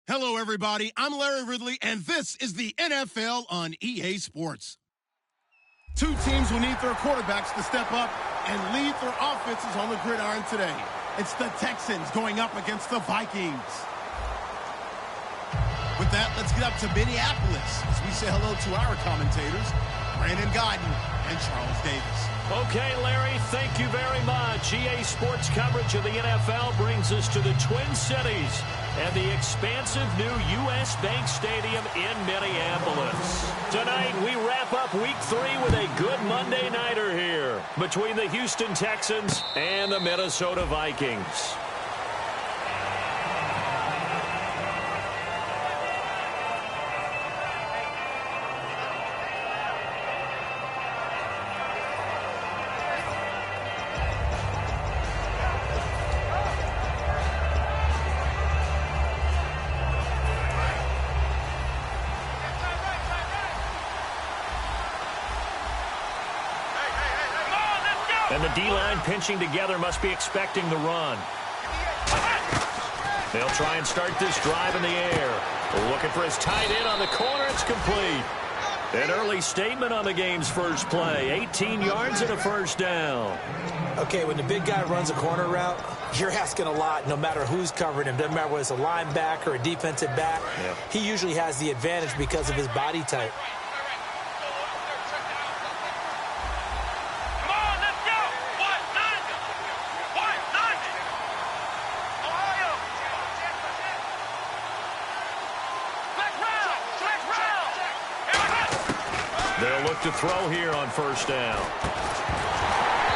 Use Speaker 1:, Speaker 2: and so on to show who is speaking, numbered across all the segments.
Speaker 1: Hello, everybody. I'm Larry Ridley, and this is the NFL on EA Sports. Two teams will need their quarterbacks to step up and lead their offenses on the gridiron today. It's the Texans going up against the Vikings. With that, let's get up to Minneapolis as we say hello to our commentators, Brandon Guyton and Charles Davis.
Speaker 2: Okay, Larry, thank you very much. EA Sports coverage of the NFL brings us to the Twin Cities and the expansive new U.S. Bank Stadium in Minneapolis. Tonight, we wrap up Week 3 with a good Monday nighter here between the Houston Texans and the Minnesota Vikings. And the D-line pinching together must be expecting the run. They'll try and start this drive in the air. Looking for his tight end on the corner. It's complete. An early statement on the game's first play. 18 yards and a first down.
Speaker 3: Okay, when the big guy runs a corner route, you're asking a lot no matter who's covering him. Doesn't matter whether it's a linebacker or a defensive back. Yeah. He usually has the advantage because of his body type.
Speaker 2: They'll look to throw here on first down.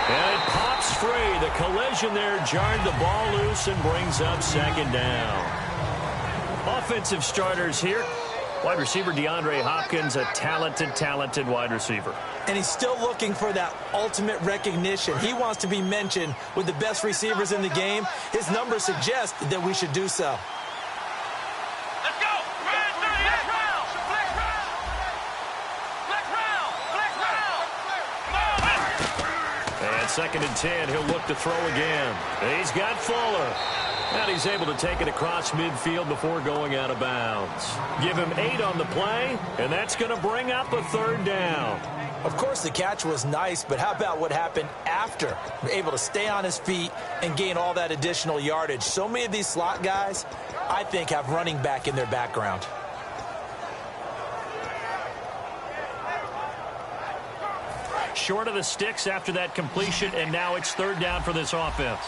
Speaker 2: And it pops free. The collision there jarred the ball loose and brings up second down. Offensive starters here. Wide receiver DeAndre Hopkins, a talented wide receiver.
Speaker 3: And he's still looking for that ultimate recognition. He wants to be mentioned with the best receivers in the game. His numbers suggest that we should do so.
Speaker 2: Second and 10, he'll look to throw again. He's got Fuller. And he's able to take it across midfield before going out of bounds. Give him 8 on the play, and that's going to bring up a third down.
Speaker 3: Of course, the catch was nice, but how about what happened after? Able to stay on his feet and gain all that additional yardage. So many of these slot guys, I think, have running back in their background.
Speaker 2: Short of the sticks after that completion, and now it's third down for this offense.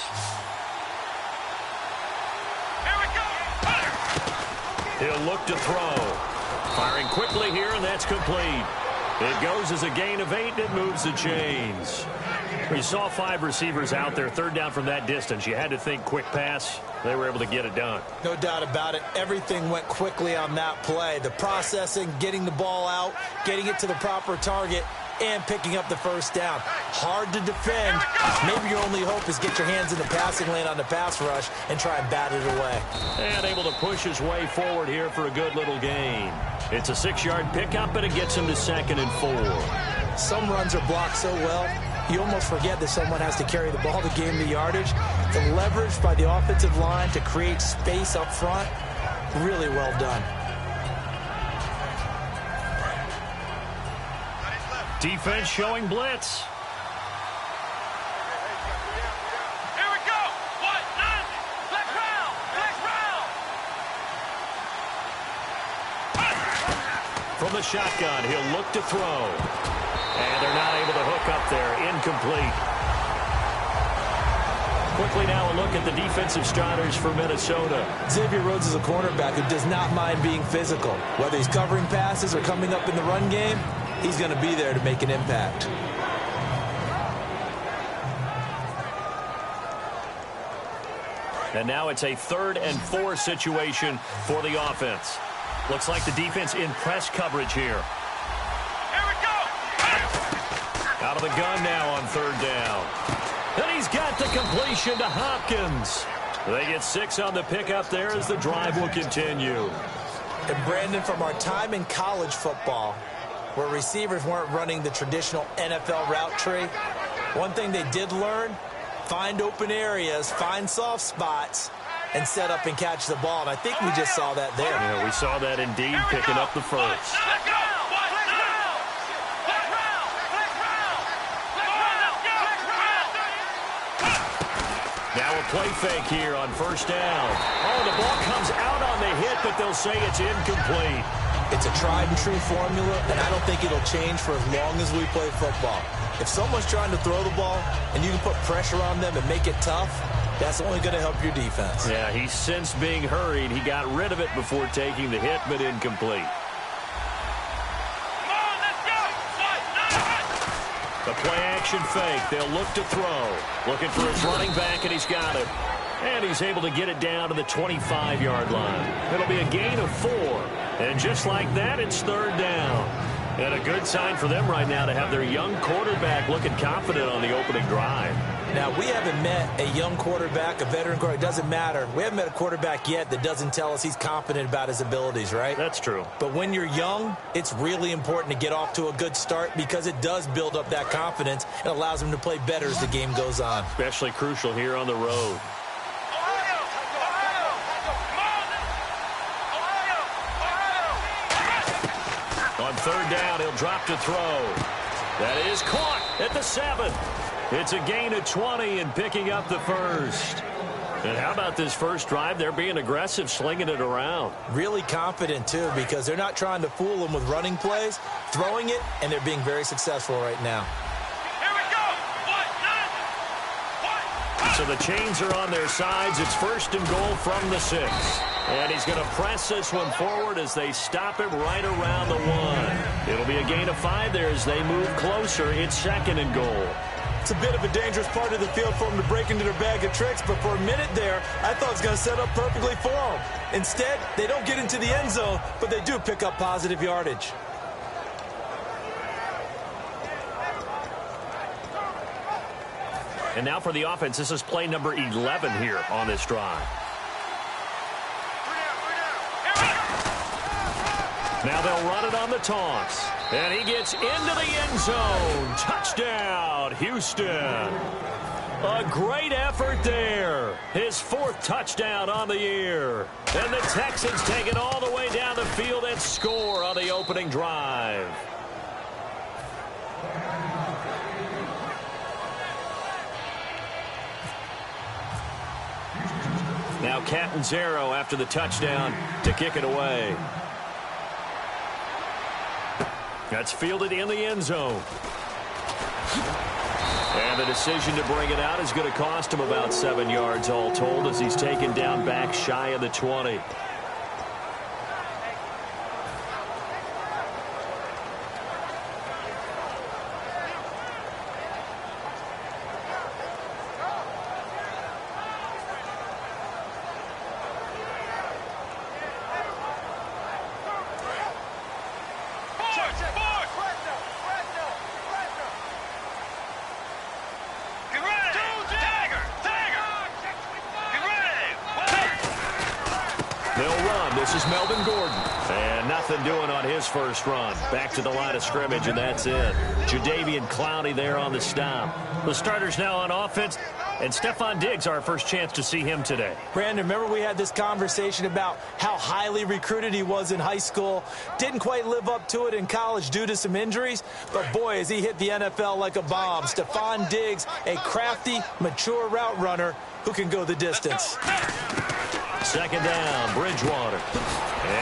Speaker 4: Here we go.
Speaker 2: He'll look to throw. Firing quickly here, and that's complete. It goes as a gain of 8, and it moves the chains. We saw 5 receivers out there, third down from that distance. You had to think quick pass. They were able to get it done.
Speaker 3: No doubt about it. Everything went quickly on that play. The processing, getting the ball out, getting it to the proper target, and picking up the first down. Hard to defend. Maybe your only hope is get your hands in the passing lane on the pass rush and try and bat it away.
Speaker 2: And able to push his way forward here for a good little gain. It's a 6-yard pickup, and it gets him to 2nd and 4.
Speaker 3: Some runs are blocked so well, you almost forget that someone has to carry the ball to gain the yardage. The leverage by the offensive line to create space up front, really well done.
Speaker 2: Defense showing blitz.
Speaker 4: Here we go. 1-9. Flex round.
Speaker 2: From the shotgun, he'll look to throw. And they're not able to hook up there. Incomplete. Quickly now a look at the defensive starters for Minnesota.
Speaker 3: Xavier Rhodes is a cornerback who does not mind being physical. Whether he's covering passes or coming up in the run game, he's going to be there to make an impact.
Speaker 2: And now it's a 3rd and 4 situation for the offense. Looks like the defense in press coverage here.
Speaker 4: Here we go.
Speaker 2: Out of the gun now on 3rd down. And he's got the completion to Hopkins. They get 6 on the pickup there as the drive will continue.
Speaker 3: And Brandon, from our time in college football, where receivers weren't running the traditional NFL route tree, one thing they did learn, find open areas, find soft spots, and set up and catch the ball. And I think we just saw that there.
Speaker 2: Yeah, we saw that indeed, picking up the first. Now a play fake here on first down. Oh, the ball comes out on the hit, but they'll say it's incomplete.
Speaker 3: It's a tried and true formula, and I don't think it'll change for as long as we play football. If someone's trying to throw the ball and you can put pressure on them and make it tough, that's only going to help your defense.
Speaker 2: Yeah, he sensed being hurried. He got rid of it before taking the hit, but incomplete. The play-action fake. They'll look to throw. Looking for his running back, and he's got it. And he's able to get it down to the 25-yard line. It'll be a gain of 4. And just like that, it's third down. And a good sign for them right now to have their young quarterback looking confident on the opening drive.
Speaker 3: Now, we haven't met a young quarterback, a veteran quarterback. It doesn't matter. We haven't met a quarterback yet that doesn't tell us he's confident about his abilities, right?
Speaker 2: That's true.
Speaker 3: But when you're young, it's really important to get off to a good start because it does build up that confidence and allows him to play better as the game goes on.
Speaker 2: Especially crucial here on the road. On third down, he'll drop to throw. That is caught at the 7. It's a gain of 20 and picking up the first. And how about this first drive? They're being aggressive, slinging it around.
Speaker 3: Really confident, too, because they're not trying to fool them with running plays, throwing it, and they're being very successful right now.
Speaker 4: Here we go.
Speaker 2: So the chains are on their sides. It's first and goal from the 6. And he's going to press this one forward as they stop him right around the 1. It'll be a gain of 5 there as they move closer. It's second and goal.
Speaker 3: It's a bit of a dangerous part of the field for them to break into their bag of tricks, but for a minute there, I thought it was going to set up perfectly for them. Instead, they don't get into the end zone, but they do pick up positive yardage.
Speaker 2: And now for the offense, this is play number 11 here on this drive. Now they'll run it on the toss. And he gets into the end zone. Touchdown, Houston. A great effort there. His 4th touchdown on the year. And the Texans take it all the way down the field and score on the opening drive. Now Catanzaro after the touchdown to kick it away. That's fielded in the end zone. And the decision to bring it out is going to cost him about 7 yards all told as he's taken down back shy of the 20. First run back to the line of scrimmage, and that's it. Jadeveon Clowney there on the stop. The starters now on offense, and Stephon Diggs, our first chance to see him today.
Speaker 3: Brandon, remember we had this conversation about how highly recruited he was in high school. Didn't quite live up to it in college due to some injuries, but boy, has he hit the NFL like a bomb. Stephon Diggs, a crafty, mature route runner who can go the distance.
Speaker 2: Second down, Bridgewater.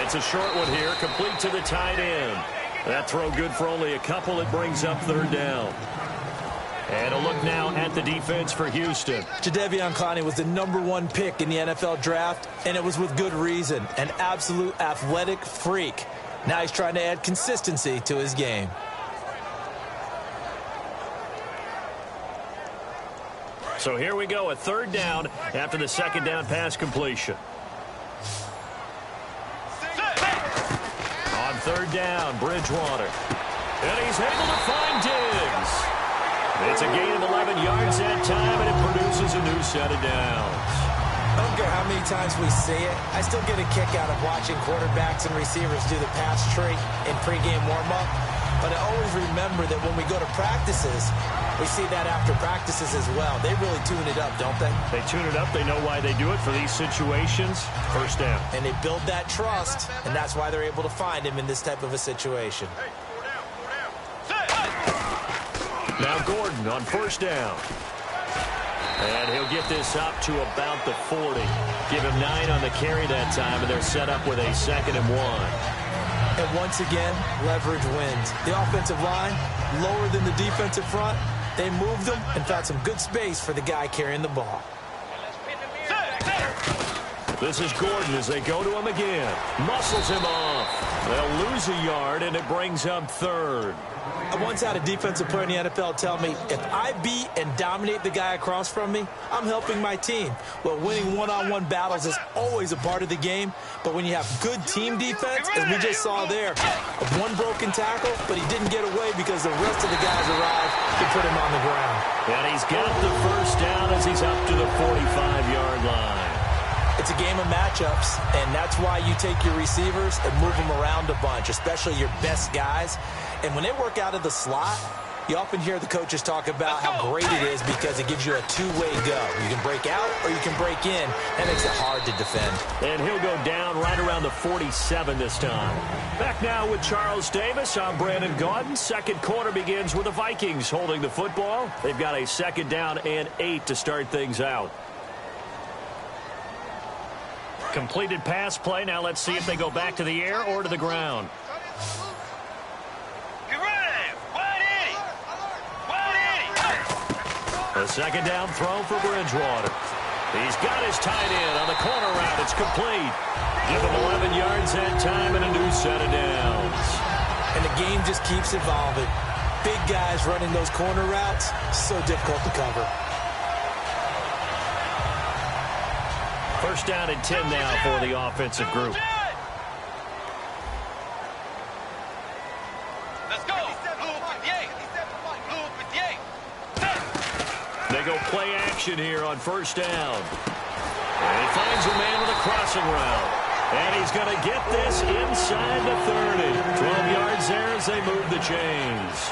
Speaker 2: It's a short one here, complete to the tight end. That throw good for only a couple. It brings up third down. And a look now at the defense for Houston.
Speaker 3: Jadeveon Clowney was the #1 pick in the NFL draft, and it was with good reason. An absolute athletic freak. Now he's trying to add consistency to his game.
Speaker 2: So here we go, a third down after the second down pass completion. On third down, Bridgewater. And he's able to find Diggs. It's a gain of 11 yards that time, and it produces a new set of downs.
Speaker 3: I don't care how many times we see it. I still get a kick out of watching quarterbacks and receivers do the pass tree in pregame warm-up. But I always remember that when we go to practices, we see that after practices as well. They really tune it up, don't they?
Speaker 2: They tune it up. They know why they do it for these situations. First down.
Speaker 3: And they build that trust, and that's why they're able to find him in this type of a situation.
Speaker 2: Now Gordon on first down. And he'll get this up to about the 40. Give him 9 on the carry that time, and they're set up with a 2nd and 1.
Speaker 3: And once again, leverage wins. The offensive line, lower than the defensive front. They moved them and found some good space for the guy carrying the ball.
Speaker 2: This is Gordon as they go to him again. Muscles him off. They'll lose a yard, and it brings up 3rd.
Speaker 3: I once had a defensive player in the NFL tell me, if I beat and dominate the guy across from me, I'm helping my team. Well, winning one-on-one battles is always a part of the game, but when you have good team defense, as we just saw there, one broken tackle, but he didn't get away because the rest of the guys arrived to put him on the ground.
Speaker 2: And he's got the first down as he's up to the 45-yard line.
Speaker 3: It's a game of matchups, and that's why you take your receivers and move them around a bunch, especially your best guys. And when they work out of the slot, you often hear the coaches talk about how great it is because it gives you a two-way go. You can break out or you can break in. That makes it hard to defend.
Speaker 2: And he'll go down right around the 47 this time. Back now with Charles Davis. I'm Brandon Gaudin. Second quarter begins with the Vikings holding the football. They've got a 2nd down and 8 to start things out. Completed pass play. Now let's see if they go back to the air or to the ground. A 2nd down throw for Bridgewater. He's got his tight end on the corner route. It's complete. Give him 11 yards that time and a new set of downs.
Speaker 3: And the game just keeps evolving. Big guys running those corner routes, so difficult to cover.
Speaker 2: First down and 10 now for the offensive group.
Speaker 4: Let's go.
Speaker 2: They go play action here on first down. And he finds a man with a crossing route. And he's going to get this inside the 30. 12 yards there as they move the chains.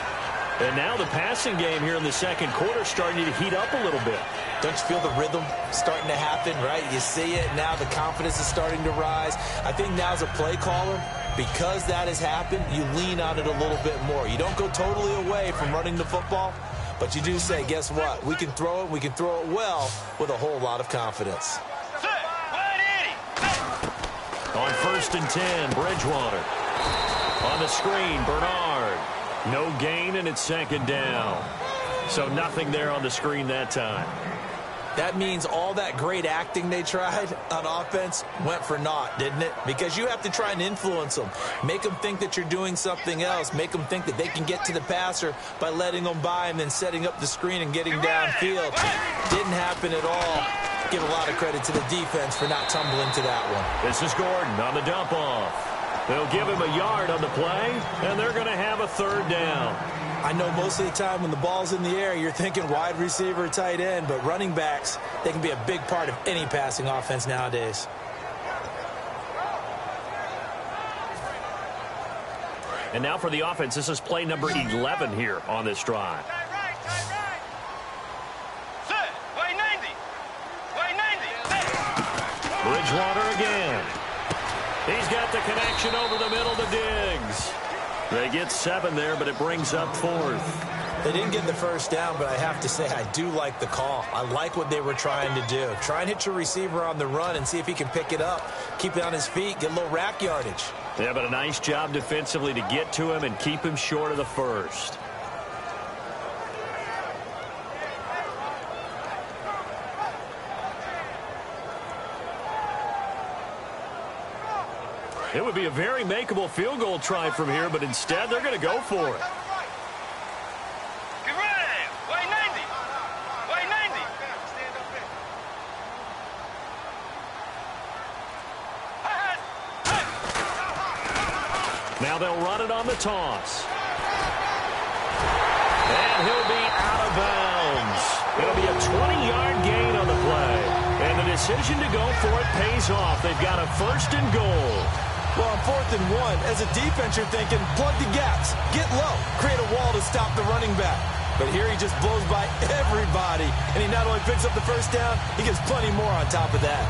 Speaker 2: And now the passing game here in the second quarter starting to heat up a little bit.
Speaker 3: Don't you feel the rhythm starting to happen, right? You see it now. The confidence is starting to rise. I think now as a play caller, because that has happened, you lean on it a little bit more. You don't go totally away from running the football, but you do say, guess what? We can throw it. We can throw it well with a whole lot of confidence.
Speaker 2: On 1st and 10, Bridgewater. On the screen, Bernard. No gain, and it's 2nd down. So nothing there on the screen that time.
Speaker 3: That means all that great acting they tried on offense went for naught, didn't it? Because you have to try and influence them. Make them think that you're doing something else. Make them think that they can get to the passer by letting them by and then setting up the screen and getting downfield. Didn't happen at all. Give a lot of credit to the defense for not tumbling to that one.
Speaker 2: This is Gordon on the dump off. They'll give him a yard on the play, and they're going to have a 3rd down.
Speaker 3: I know most of the time when the ball's in the air, you're thinking wide receiver, tight end, but running backs, they can be a big part of any passing offense nowadays.
Speaker 2: And now for the offense, this is play number 11 here on this drive. Bridgewater again. He's got the connection over the middle to Diggs. They get 7 there, but it brings up 4th.
Speaker 3: They didn't get the first down, but I have to say I do like the call. I like what they were trying to do. Try and hit your receiver on the run and see if he can pick it up. Keep it on his feet, get a little rack yardage.
Speaker 2: Yeah, but a nice job defensively to get to him and keep him short of the first. It would be a very makeable field goal try from here, but instead they're going to go for it. Now they'll run it on the toss. And he'll be out of bounds. It'll be a 20-yard gain on the play. And the decision to go for it pays off. They've got a 1st and goal.
Speaker 3: Well, on 4th and 1, as a defense, you're thinking, plug the gaps, get low, create a wall to stop the running back. But here he just blows by everybody, and he not only picks up the first down, he gets plenty more on top of that.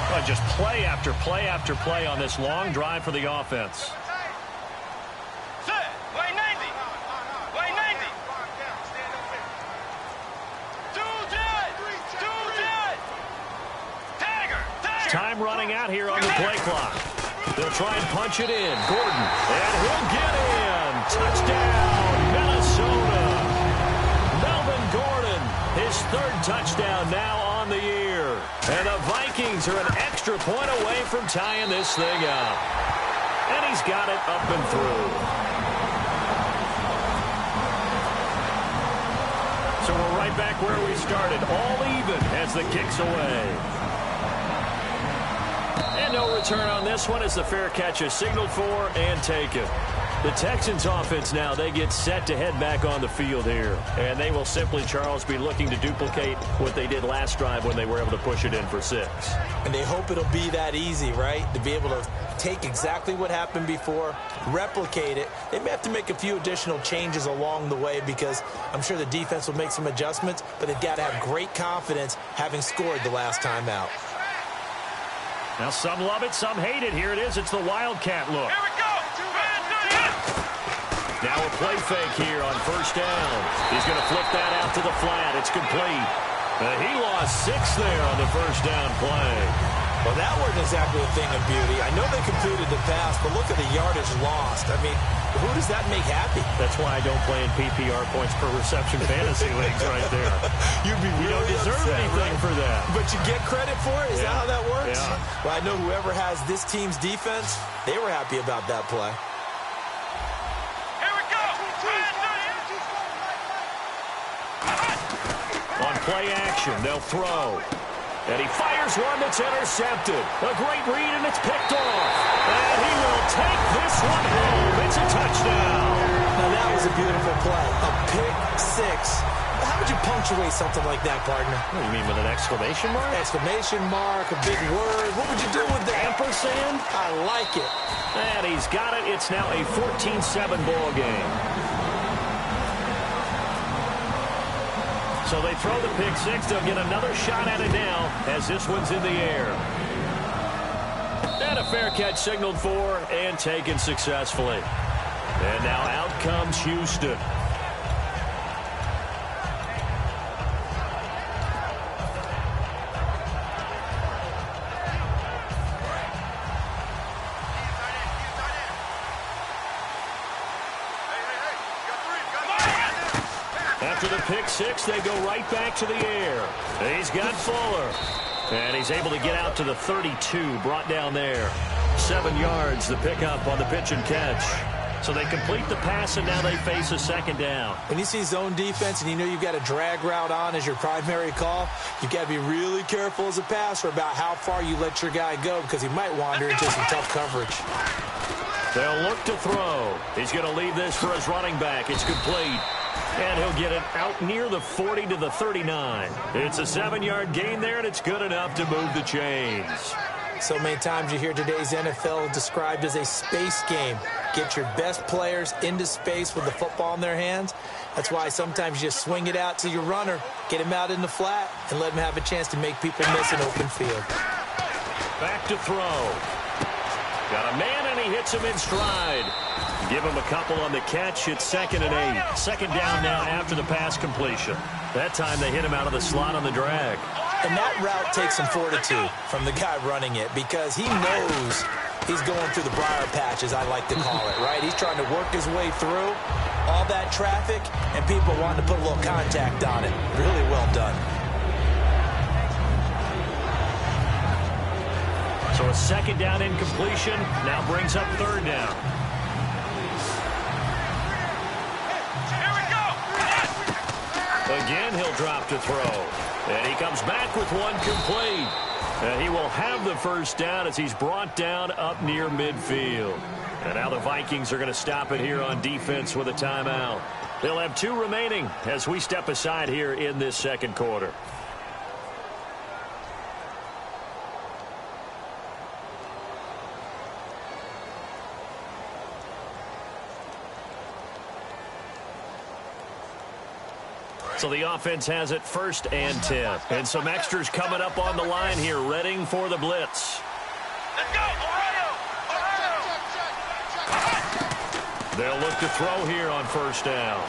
Speaker 2: Well, just play after play after play on this long drive for the offense. Time running out here on the play clock. They'll try and punch it in. Gordon, and he'll get in. Touchdown, Minnesota. Melvin Gordon, his 3rd touchdown now on the year. And the Vikings are an extra point away from tying this thing up. And he's got it up and through. So we're right back where we started, all even as the kick's away. And no return on this one as the fair catch is signaled for and taken. The Texans offense now, they get set to head back on the field here. And they will simply, Charles, be looking to duplicate what they did last drive when they were able to push it in for 6.
Speaker 3: And they hope it'll be that easy, right? To be able to take exactly what happened before, replicate it. They may have to make a few additional changes along the way because I'm sure the defense will make some adjustments, but they've got to have great confidence having scored the last time out.
Speaker 2: Now some love it, some hate it. Here it is. It's the Wildcat look.
Speaker 4: Here we go.
Speaker 2: Now a play fake here on 1st down. He's going to flip that out to the flat. It's complete. He lost 6 there on the 1st down play.
Speaker 3: Well, that wasn't exactly a thing of beauty. I know they completed the pass, but look at the yardage lost. I mean, who does that make happy?
Speaker 2: That's why I don't play in PPR points per reception fantasy leagues right there.
Speaker 3: You'd be really
Speaker 2: you don't deserve
Speaker 3: upset,
Speaker 2: anything
Speaker 3: right?
Speaker 2: for that.
Speaker 3: But you get credit for it? Is that how that works?
Speaker 2: Yeah.
Speaker 3: Well, I know whoever has this team's defense, they were happy about that play.
Speaker 4: Here we go.
Speaker 2: On play action, they'll throw. And he fires one that's intercepted. A great read, and it's picked off. And he will take this one home. It's a touchdown.
Speaker 3: Now, that was a beautiful play. A pick 6. How would you punctuate something like that, partner?
Speaker 2: What do you mean, with an exclamation mark?
Speaker 3: Exclamation mark, a big word. What would you do with that?
Speaker 2: Ampersand?
Speaker 3: I like it.
Speaker 2: And he's got it. It's now a 14-7 ball game. So they throw the pick 6. They'll get another shot at it now as this one's in the air. And a fair catch signaled for and taken successfully. And now out comes Houston. After the pick 6, they go right back to the air. He's got Fuller. And he's able to get out to the 32, brought down there. 7 yards, the pickup on the pitch and catch. So they complete the pass, and now they face a 2nd down.
Speaker 3: When you see zone defense and you know you've got a drag route on as your primary call, you've got to be really careful as a passer about how far you let your guy go because he might wander into some tough coverage.
Speaker 2: They'll look to throw. He's going to leave this for his running back. It's complete. And he'll get it out near the 40 to the 39. It's a 7-yard gain there, and it's good enough to move the chains.
Speaker 3: So many times you hear today's NFL described as a space game. Get your best players into space with the football in their hands. That's why sometimes you just swing it out to your runner, get him out in the flat, and let him have a chance to make people miss an open field.
Speaker 2: Back to throw. Got a man, and he hits him in stride. Give him a couple on the catch. It's 2nd and 8. 2nd down now after the pass completion. That time they hit him out of the slot on the drag.
Speaker 3: And that route takes some fortitude from the guy running it because he knows he's going through the briar patch, as I like to call it, right? He's trying to work his way through all that traffic and people wanting to put a little contact on it. Really well done.
Speaker 2: So a 2nd down incompletion now brings up 3rd down. Again, he'll drop to throw. And he comes back with one complete. And he will have the 1st down as he's brought down up near midfield. And now the Vikings are going to stop it here on defense with a timeout. They'll have 2 remaining as we step aside here in this second quarter. So the offense has it 1st and 10. And some extras coming up on the line here, readying for the blitz.
Speaker 4: Let's go, Ohio!
Speaker 2: They'll look to throw here on 1st down.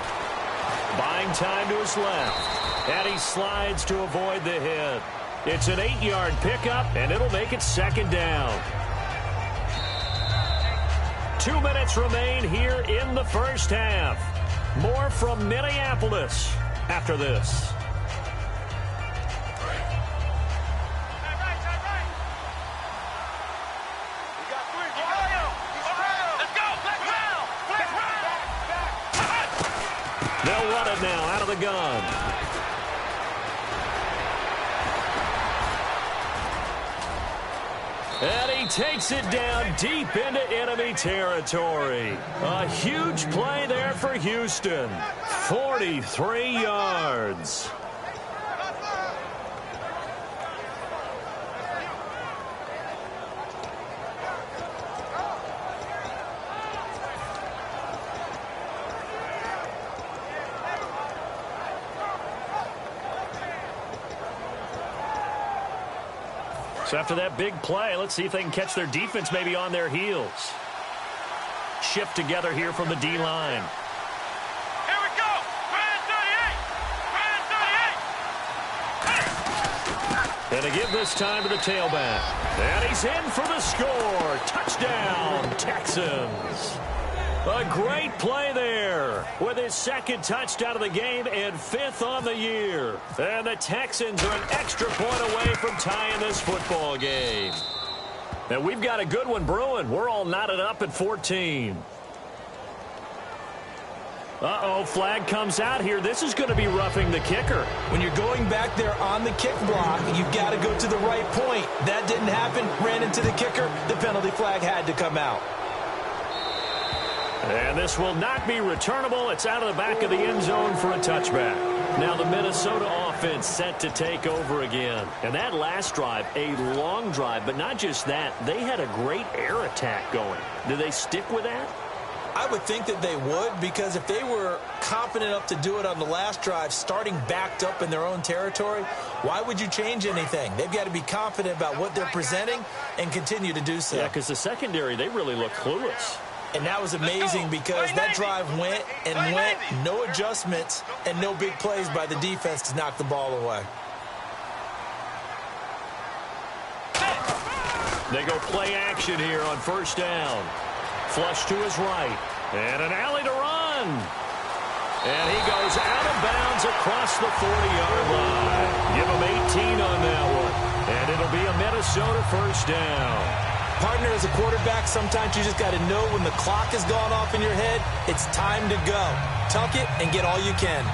Speaker 2: Buying time to his left. And he slides to avoid the hit. It's an 8-yard pickup, and it'll make it 2nd down. 2 minutes remain here in the first half. More from Minneapolis after this. They'll run it now out of the gun. And he takes it down deep into enemy territory. A huge play there for Houston. 43 yards. So after that big play, let's see if they can catch their defense maybe on their heels. Shift together here from the D-line.
Speaker 4: Here we go! Brand 38!
Speaker 2: And to give this time to the tailback. And he's in for the score. Touchdown, Texans. A great play there with his 2nd touchdown of the game and 5th on the year. And the Texans are an extra point away from tying this football game. And we've got a good one brewing. We're all knotted up at 14. Uh-oh, flag comes out here. This is going to be roughing the kicker.
Speaker 3: When you're going back there on the kick block, you've got to go to the right point. That didn't happen. Ran into the kicker. The penalty flag had to come out.
Speaker 2: And this will not be returnable. It's out of the back of the end zone for a touchback. Now the Minnesota offense set to take over again. And that last drive, a long drive, but not just that. They had a great air attack going. Do they stick with that?
Speaker 3: I would think that they would, because if they were confident enough to do it on the last drive, starting backed up in their own territory, why would you change anything? They've got to be confident about what they're presenting and continue to do so.
Speaker 2: Yeah, because the secondary, they really look clueless.
Speaker 3: And that was amazing because that drive went and went, no adjustments and no big plays by the defense to knock the ball away.
Speaker 2: They go play action here on 1st down. Flush to his right. And an alley to run. And he goes out of bounds across the 40-yard line. Give him 18 on that one. And it'll be a Minnesota 1st down.
Speaker 3: Partner, as a quarterback, sometimes you just got to know when the clock has gone off in your head, it's time to go. Tuck it and get all you can.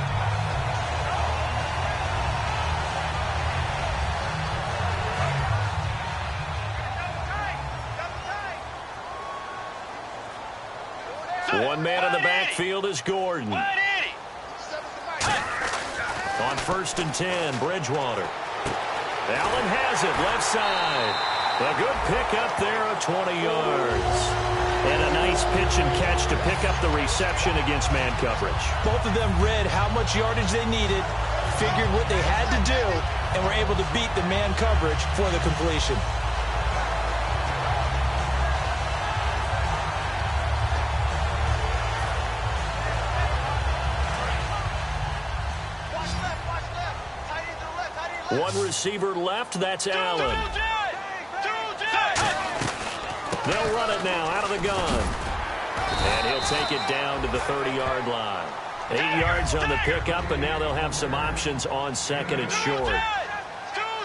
Speaker 2: One man in the backfield is Gordon. On 1st and 10, Bridgewater. Allen has it, left side. A good pickup there of 20 yards. And a nice pitch and catch to pick up the reception against man coverage.
Speaker 3: Both of them read how much yardage they needed, figured what they had to do, and were able to beat the man coverage for the completion.
Speaker 2: One receiver left, that's Allen. They'll run it now out of the gun. And he'll take it down to the 30-yard line. 8 yards on the pickup, and now they'll have some options on 2nd and short.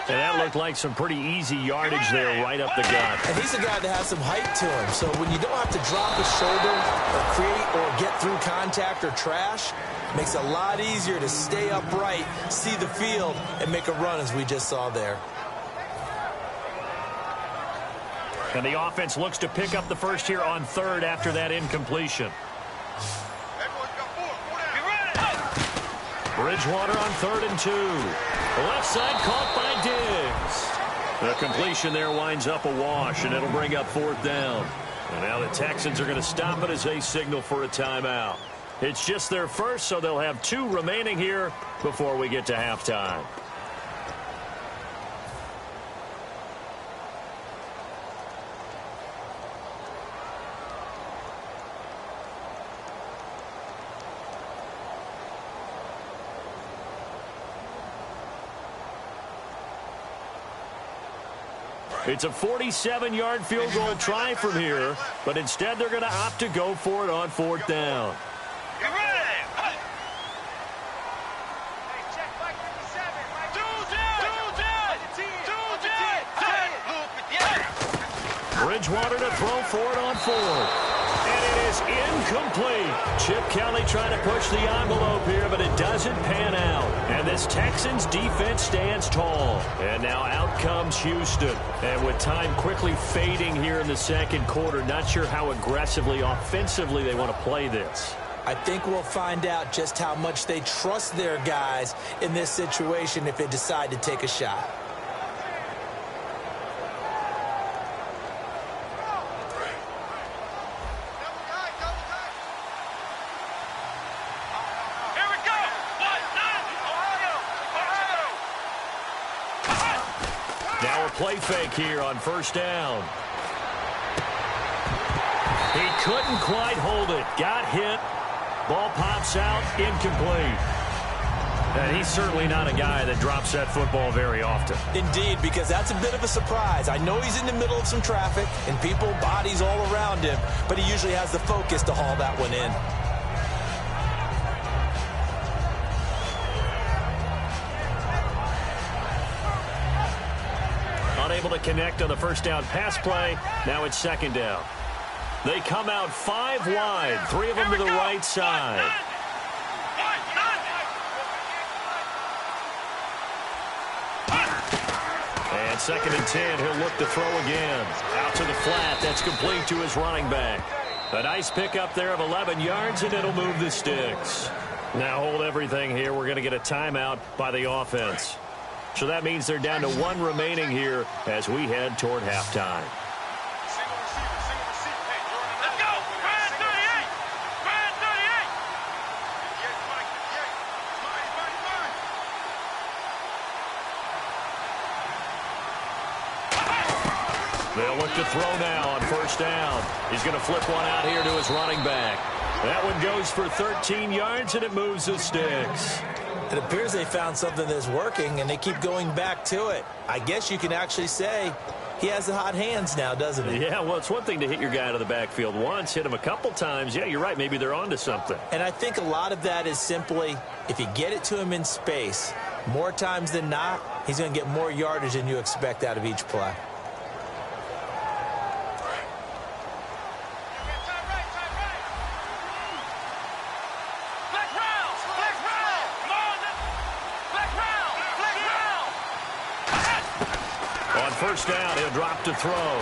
Speaker 2: And that looked like some pretty easy yardage there right up the gut.
Speaker 3: And he's a guy that has some height to him, so when you don't have to drop his shoulder or create or get through contact or trash, it makes it a lot easier to stay upright, see the field, and make a run as we just saw there.
Speaker 2: And the offense looks to pick up the first here on third after that incompletion. Bridgewater on 3rd and 2. Left side caught by Diggs. The completion there winds up a wash, and it'll bring up 4th down. And now the Texans are going to stop it as they signal for a timeout. It's just their first, so they'll have 2 remaining here before we get to halftime. It's a 47-yard field goal try from here, but instead they're going to opt to go for it on 4th down. Bridgewater to throw for it on 4th. And it is incomplete. Chip Kelly trying to push the envelope here, but it doesn't pan out. And this Texans defense stands tall. And now out comes Houston. And with time quickly fading here in the second quarter, not sure how aggressively, offensively they want to play this.
Speaker 3: I think we'll find out just how much they trust their guys in this situation if they decide to take a shot.
Speaker 2: Now a play fake here on 1st down. He couldn't quite hold it. Got hit. Ball pops out. Incomplete. And he's certainly not a guy that drops that football very often.
Speaker 3: Indeed, because that's a bit of a surprise. I know he's in the middle of some traffic and people, bodies all around him, but he usually has the focus to haul that one in.
Speaker 2: Unable to connect on the 1st down pass play. Now it's 2nd down. They come out 5 wide, 3 of them to the right side. And 2nd and 10, he'll look to throw again. Out to the flat, that's complete to his running back. A nice pickup there of 11 yards, and it'll move the sticks. Now hold everything here. We're going to get a timeout by the offense. So that means they're down to 1 remaining here as we head toward halftime.
Speaker 4: Let's go! Brand 38! Brand 38!
Speaker 2: They'll look to throw now on 1st down. He's going to flip one out here to his running back. That one goes for 13 yards, and it moves the sticks.
Speaker 3: It appears they found something that's working, and they keep going back to it. I guess you can actually say he has the hot hands now, doesn't he?
Speaker 2: Yeah, well, it's one thing to hit your guy out of the backfield once, hit him a couple times. Yeah, you're right. Maybe they're onto something.
Speaker 3: And I think a lot of that is simply if you get it to him in space, more times than not, he's going to get more yardage than you expect out of each play.
Speaker 2: On 1st down, he'll drop to throw.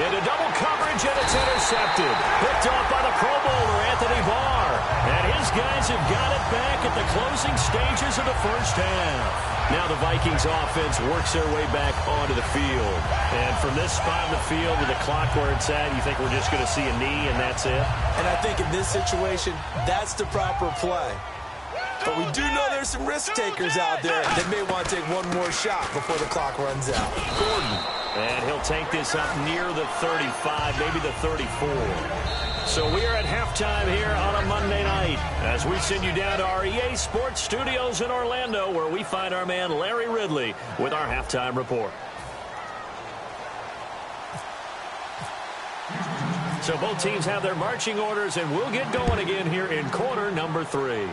Speaker 2: Into double coverage, and it's intercepted. Picked off by the Pro Bowler, Anthony Barr. And his guys have got it back at the closing stages of the 1st half. Now the Vikings offense works their way back onto the field. And from this spot in the field with the clock where it's at, you think we're just going to see a knee and that's it?
Speaker 3: And I think in this situation, that's the proper play. But we do know there's some risk takers out there that may want to take one more shot before the clock runs out.
Speaker 2: Gordon. And he'll take this up near the 35, maybe the 34. So we are at halftime here on a Monday night as we send you down to our EA Sports Studios in Orlando, where we find our man Larry Ridley with our halftime report. So both teams have their marching orders, and we'll get going again here in quarter number 3.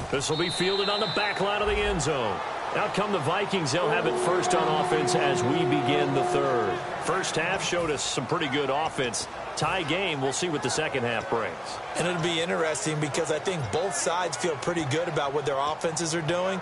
Speaker 2: This will be fielded on the back line of the end zone. Out come the Vikings. They'll have it first on offense as we begin the 3rd. First half showed us some pretty good offense. Tie game. We'll see what the second half brings. And
Speaker 3: it'll be interesting because I think both sides feel pretty good about what their offenses are doing.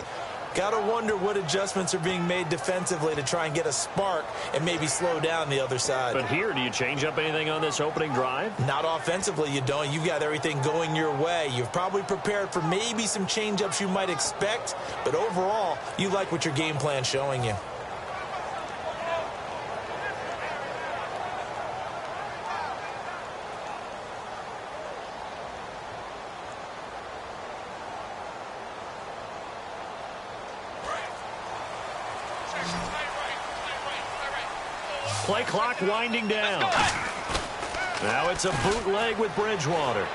Speaker 3: Got to wonder what adjustments are being made defensively to try and get a spark and maybe slow down the other side.
Speaker 2: But here, do you change up anything on this opening drive?
Speaker 3: Not offensively, you don't. You've got everything going your way. You've probably prepared for maybe some change-ups you might expect, but overall, you like what your game plan's showing you.
Speaker 2: Play clock winding down. Now it's a bootleg with Bridgewater.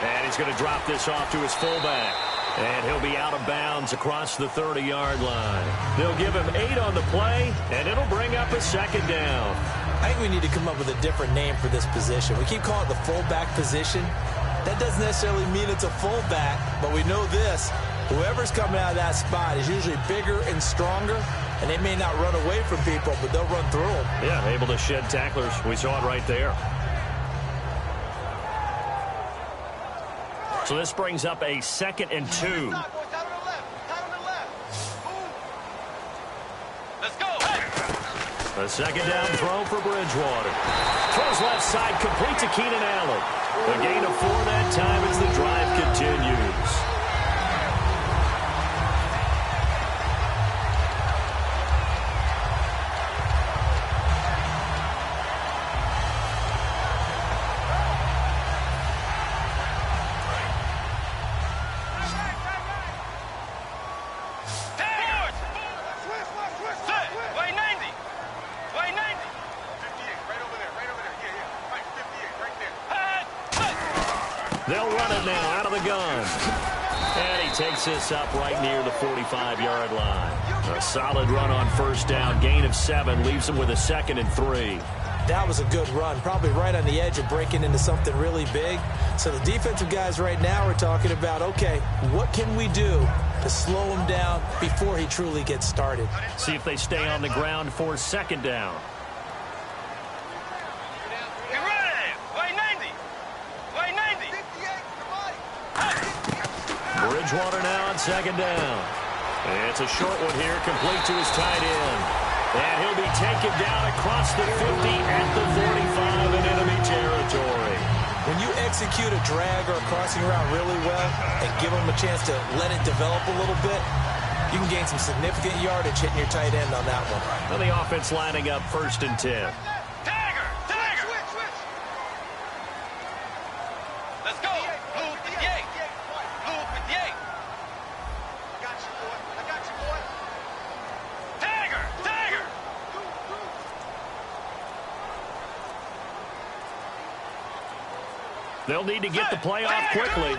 Speaker 2: And he's going to drop this off to his fullback. And he'll be out of bounds across the 30-yard line. They'll give him 8 on the play, and it'll bring up a second down.
Speaker 3: I think we need to come up with a different name for this position. We keep calling it the fullback position. That doesn't necessarily mean it's a fullback, but we know this. Whoever's coming out of that spot is usually bigger and stronger, and they may not run away from people, but they'll run through them.
Speaker 2: Yeah, able to shed tacklers. We saw it right there. So this brings up a 2nd and 2.
Speaker 4: Let's go.
Speaker 2: A second down throw for Bridgewater. Throws left side, complete to Keenan Allen. A gain of 4 that time as the drive continues. They'll run it now out of the gun. And he takes this up right near the 45-yard line. A solid run on first down. Gain of 7 leaves him with a 2nd and 3.
Speaker 3: That was a good run, probably right on the edge of breaking into something really big. So the defensive guys right now are talking about, okay, what can we do to slow him down before he truly gets started?
Speaker 2: See if they stay on the ground for 2nd down. Bridgewater now on 2nd down. And it's a short one here, complete to his tight end. And he'll be taken down across the 50 at the 45 in enemy territory.
Speaker 3: When you execute a drag or a crossing route really well and give them a chance to let it develop a little bit, you can gain some significant yardage hitting your tight end on that one.
Speaker 2: And the offense lining up 1st and 10. They'll need to get the play off quickly.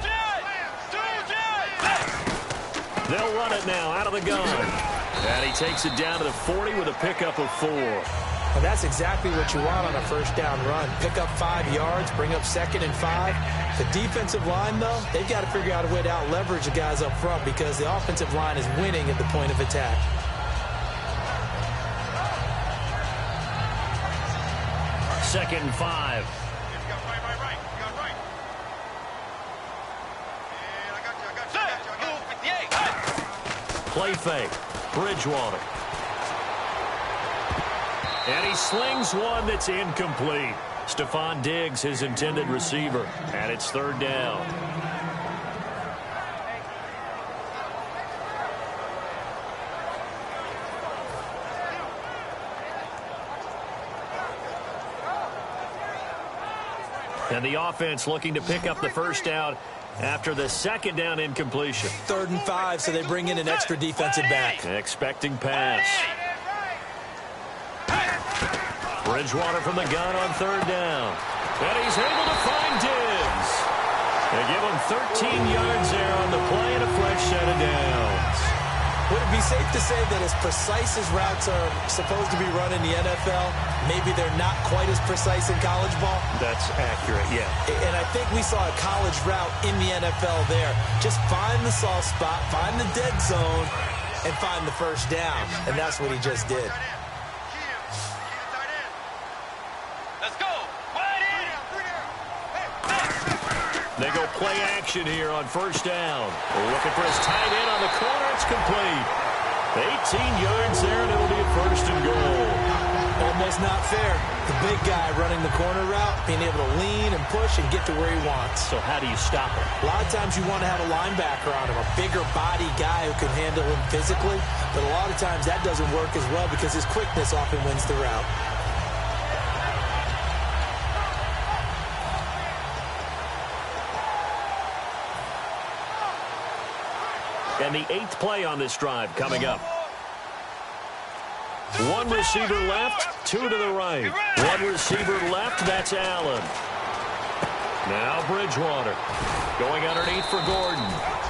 Speaker 2: They'll run it now out of the gun. And he takes it down to the 40 with a pickup of 4.
Speaker 3: And that's exactly what you want on a first down run. Pick up 5 yards, bring up 2nd and 5. The defensive line, though, they've got to figure out a way to out-leverage the guys up front because the offensive line is winning at the point of attack.
Speaker 2: Second and 5. Play fake. Bridgewater. And he slings one that's incomplete. Stephon Diggs, his intended receiver. And it's 3rd down. And the offense looking to pick up the first down after the 2nd down incompletion.
Speaker 3: 3rd and 5, so they bring in an extra defensive back.
Speaker 2: Expecting pass. Bridgewater from the gun on 3rd down. And he's able to find Diggs. They give him 13 yards there on the play and a fresh set of downs.
Speaker 3: Would it be safe to say that as precise as routes are supposed to be run in the NFL, maybe they're not quite as precise in college ball?
Speaker 2: That's accurate, yeah.
Speaker 3: And I think we saw a college route in the NFL there. Just find the soft spot, find the dead zone, and find the first down. And that's what he just did.
Speaker 2: They go play action here on first down. We're looking for his tight end on the corner. It's complete. 18 yards there, and it'll be a first and goal.
Speaker 3: Almost not fair. The big guy running the corner route, being able to lean and push and get to where he wants.
Speaker 2: So how do you stop him?
Speaker 3: A lot of times you want to have a linebacker on him, a bigger body guy who can handle him physically. But a lot of times that doesn't work as well because his quickness often wins the route.
Speaker 2: And the 8th play on this drive coming up. One receiver left, 2 to the right. One receiver left, that's Allen. Now Bridgewater going underneath for Gordon.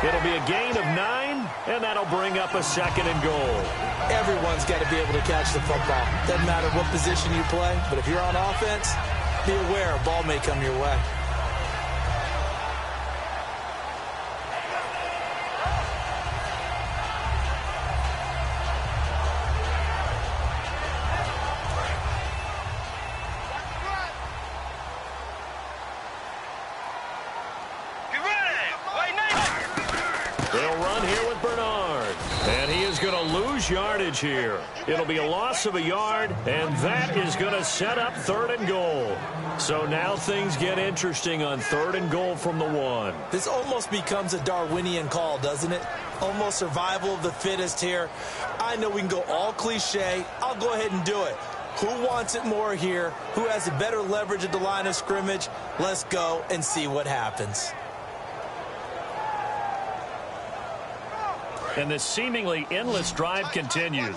Speaker 2: It'll be a gain of 9, and that'll bring up a second and goal.
Speaker 3: Everyone's got to be able to catch the football. Doesn't matter what position you play, but if you're on offense, be aware a ball may come your way.
Speaker 2: Yardage here. It'll be a loss of a yard, and that is going to set up 3rd and goal. So now things get interesting on 3rd and goal from the 1.
Speaker 3: This almost becomes a Darwinian call, doesn't it? Almost survival of the fittest here. I know we can go all cliche. I'll go ahead and do it. Who wants it more here? Who has a better leverage at the line of scrimmage? Let's go and see what happens.
Speaker 2: And this seemingly endless drive continues.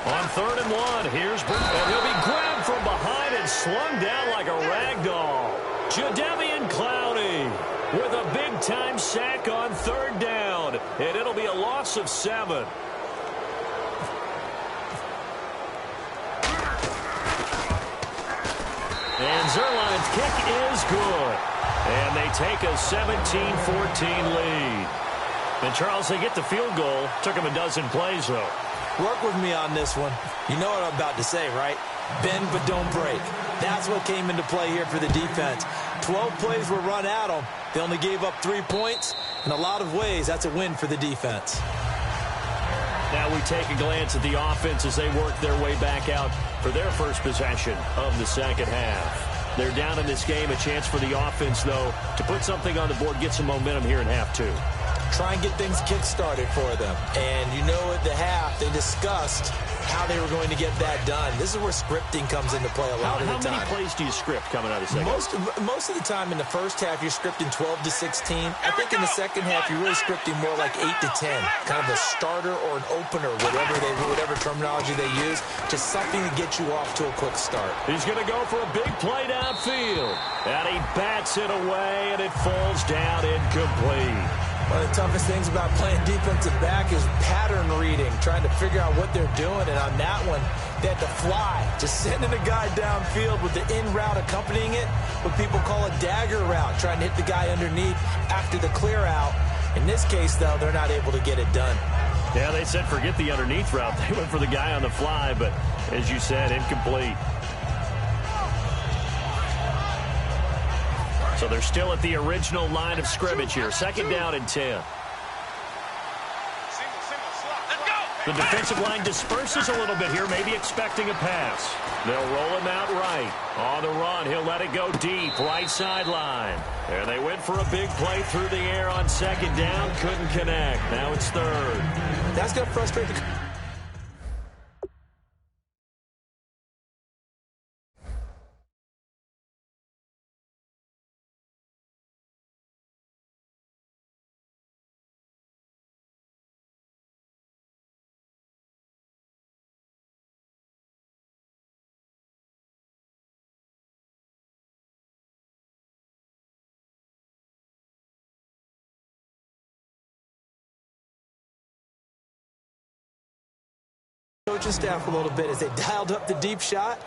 Speaker 2: On 3rd and 1, here's Brent, and he'll be grabbed from behind and slung down like a rag doll. Jadeveon Clowney with a big-time sack on 3rd down, and it'll be a loss of 7. And Zerline's kick is good. And they take a 17-14 lead. And, Charles, they get the field goal. Took them a dozen plays, though.
Speaker 3: Work with me on this one. You know what I'm about to say, right? Bend but don't break. That's what came into play here for the defense. 12 plays were run at them. They only gave up 3 points. In a lot of ways, that's a win for the defense.
Speaker 2: Now we take a glance at the offense as they work their way back out for their first possession of the second half. They're down in this game. A chance for the offense, though, to put something on the board, get some momentum here in half 2.
Speaker 3: Try and get things kick-started for them. And you know at the half, they discussed how they were going to get that done. This is where scripting comes into play a lot of the time.
Speaker 2: How many plays do you script coming out of the second?
Speaker 3: Most of the time in the first half, you're scripting 12 to 16. I think in the second half, you're really scripting more like 8 to 10. Kind of a starter or an opener, whatever terminology they use. Just something to get you off to a quick start.
Speaker 2: He's going to go for a big play downfield. And he bats it away, and it falls down incomplete.
Speaker 3: One of the toughest things about playing defensive back is pattern reading, trying to figure out what they're doing. And on that one, they had to fly, just sending a guy downfield with the in route accompanying it, what people call a dagger route, trying to hit the guy underneath after the clear out. In this case, though, they're not able to get it done.
Speaker 2: Yeah, they said forget the underneath route. They went for the guy on the fly, but as you said, incomplete. So they're still at the original line of scrimmage here. 2nd down and 10. The defensive line disperses a little bit here, maybe expecting a pass. They'll roll him out right. On the run, he'll let it go deep, right sideline. And they went for a big play through the air on 2nd down, couldn't connect. Now it's 3rd.
Speaker 3: That's going to frustrate the... coaching staff a little bit as they dialed up the deep shot.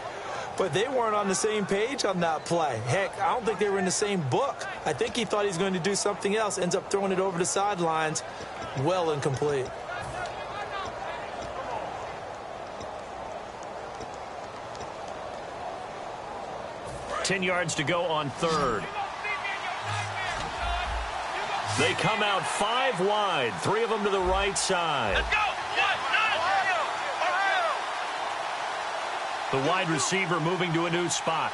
Speaker 3: But they weren't on the same page on that play. Heck, I don't think they were in the same book. I think he thought he was going to do something else. Ends up throwing it over the sidelines. Well incomplete.
Speaker 2: Ten yards to go on third. They come out 5 wide, 3 of them to the right side.
Speaker 4: Let's go.
Speaker 2: The wide receiver moving to a new spot.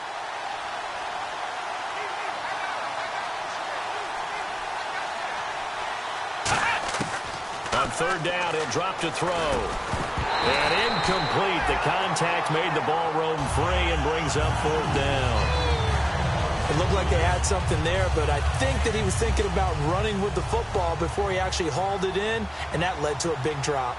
Speaker 2: On third down, he'll drop to throw. And incomplete. The contact made the ball roam free and brings up fourth down.
Speaker 3: It looked like they had something there, but I think that he was thinking about running with the football before he actually hauled it in, and that led to a big drop.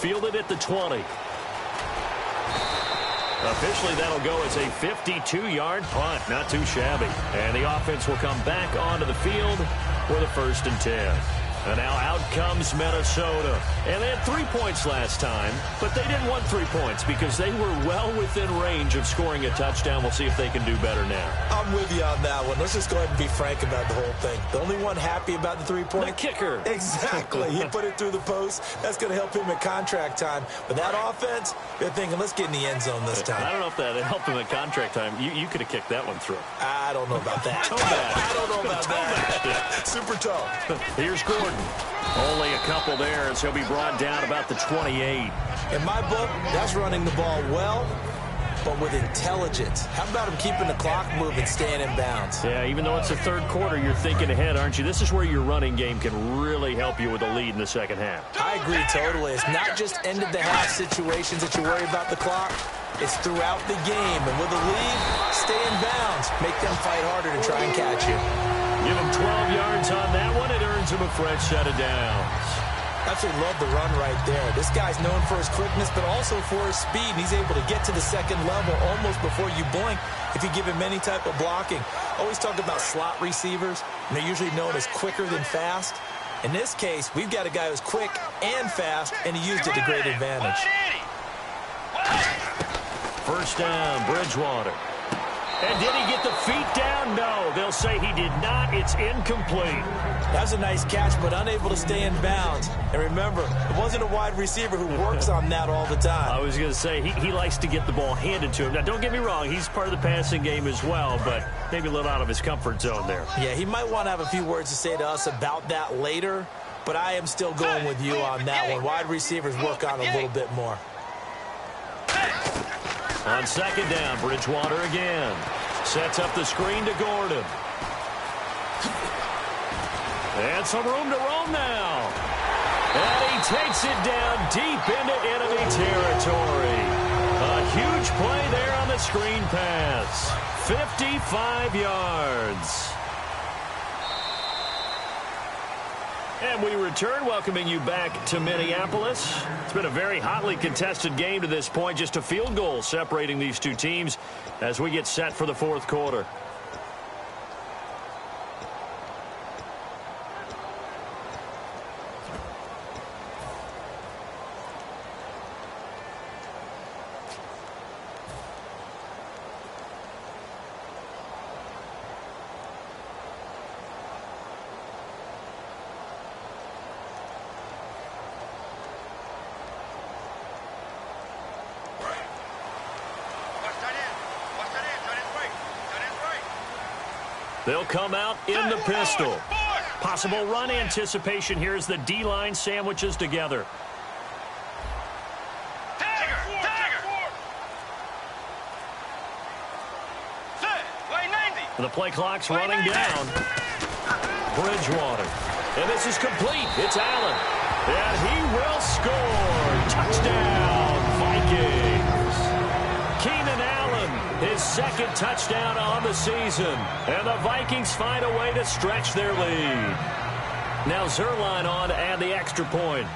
Speaker 2: Fielded at the 20. Officially, that'll go as a 52-yard punt. Not too shabby. And the offense will come back onto the field with a 1st and 10. And now out comes Minnesota. And they had 3 points last time, but they didn't want 3 points because they were well within range of scoring a touchdown. We'll see if they can do better now.
Speaker 3: I'm with you on that one. Let's just go ahead and be frank about the whole thing. The only one happy about the 3-point?
Speaker 2: The kicker.
Speaker 3: Exactly. He put it through the post. That's going to help him at contract time. But that offense, they're thinking, let's get in the end zone this time.
Speaker 2: I don't know if that helped him at contract time. You could have kicked that one through.
Speaker 3: I don't know about that. I don't know about that. Super toe.
Speaker 2: Here's Gordon. Only a couple there as he'll be brought down about the 28.
Speaker 3: In my book, that's running the ball well, but with intelligence. How about him keeping the clock moving, staying in bounds?
Speaker 2: Yeah, even though it's the third quarter, you're thinking ahead, aren't you? This is where your running game can really help you with a lead in the second half.
Speaker 3: I agree totally. It's not just end-of-the-half situations that you worry about the clock. It's throughout the game. And with a lead, stay in bounds. Make them fight harder to try and catch you.
Speaker 2: Give him 12 yards on that one. It earns him a fresh set of downs.
Speaker 3: Absolutely love the run right there. This guy's known for his quickness, but also for his speed. And he's able to get to the second level almost before you blink if you give him any type of blocking. Always talk about slot receivers, and they're usually known as quicker than fast. In this case, we've got a guy who's quick and fast, and he used it to great advantage.
Speaker 2: First down, Bridgewater. And did he get the feet down? No, they'll say he did not. It's incomplete.
Speaker 3: That was a nice catch, but unable to stay in bounds. And remember, it wasn't a wide receiver who works on that all the time.
Speaker 2: I was going to say, he likes to get the ball handed to him. Now, don't get me wrong, he's part of the passing game as well, but maybe a little out of his comfort zone there.
Speaker 3: Yeah, he might want to have a few words to say to us about that later, but I am still going with you on that one. Wide receivers work on a little bit more.
Speaker 2: On second down, Bridgewater again. Sets up the screen to Gordon. And some room to roam now. And he takes it down deep into enemy territory. A huge play there on the screen pass. 55 yards. And we return, welcoming you back to Minneapolis. It's been a very hotly contested game to this point. Just a field goal separating these two teams as we get set for the fourth quarter. They'll come out in the pistol. Possible run anticipation here as the D-line sandwiches together. The play clock's running down. Bridgewater. And this is complete. It's Allen. And he will score. Touchdown, Vikings. Keenan Allen, his second touchdown on the season. And the Vikings find a way to stretch their lead. Now Zerline on to add the extra point.